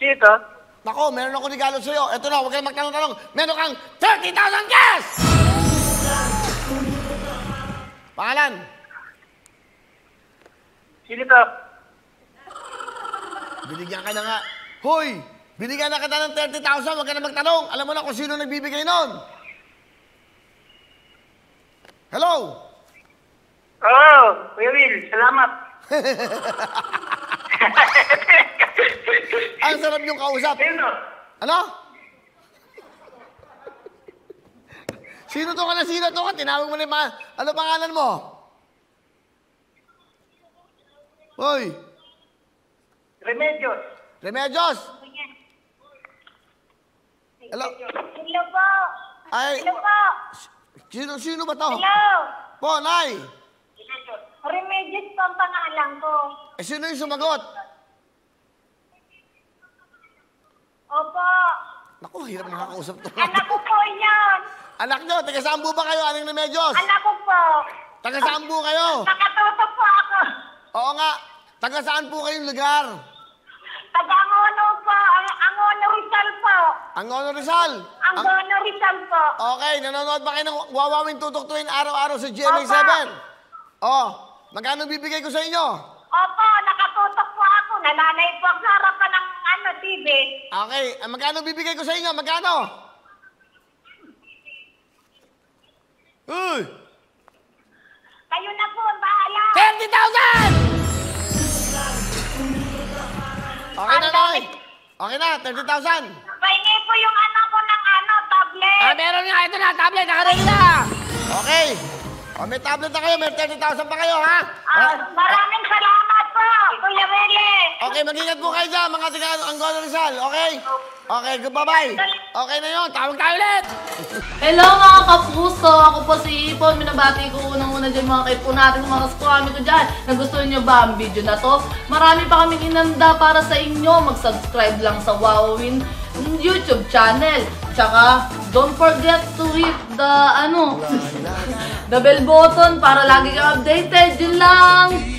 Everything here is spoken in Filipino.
Dito. Nako, meron ako regalo sa'yo. Ito na, huwag kang magtanong-tanong. Meron kang 30,000 cash! Pangalan? Sino to? Binigyan ka na nga. Hoy! Binigyan na kita ng 30,000, huwag ka na magtanong. Alam mo na kung sino nagbibigay nun. Hello? Oo, Kuya Will, salamat. Ang sarap yung kausap. Sino? Ano? Sino to ka na? Sino to ka? Tinawag mo na yung mga... Ano pangalan mo? Hoy! Remedios. Remedios! Hello? Hello po. Ay, Hello po. sino ba to? Hello. Po, Nay! Remedios po ang pangalan ko. Eh, sino yung sumagot? Opo. Naku, hirap nakakausap to. Anak ko po yan. Anak nyo, taga saan po ba kayo, Aling Remedios? Anak ko po. Taga saan po kayo? Nakatutok po ako. Oo nga, taga saan po kayong lugar? Taga-Angono po. Angono Rizal po. Angono Rizal. Angono Rizal po. Okay, nanonood ba kayo ng Wawawing Tutuktuin araw-araw sa GMA7? Oh, magkano bibigay ko sa inyo? Opo, nakatutok po ako. Nalalay po ang harapan ng TV. Okay, magkano bibigay ko sa inyo? Magkano? Uy! Kayo na po ang bahala. 30,000! Okay na, Nay. Okay na, 30,000. Pahingi po yung anak ko ng tablet. Ah, meron nga. Ito na, tablet. Nakaready na. Okay. O, may tablet na kayo. May 30,000 pa kayo, ha? Maraming salamat po, Kuya Willie. Okay, mag-ingat po kayo dyan, mga taga Angono Rizal. Okay? Okay, goodbye. Okay na yun. Tawag tayo ulit. Hello mga kapuso! Ako po si Ipon. Minabati ko unang-una dyan mga kaipo natin, mga kaskwami ko dyan. Nagustuhan nyo ba ang video na to? Marami pa kaming inanda para sa inyo. Mag-subscribe lang sa Wowin YouTube channel. Tsaka, don't forget to hit the, the bell button para lagi kang updated. Yun lang!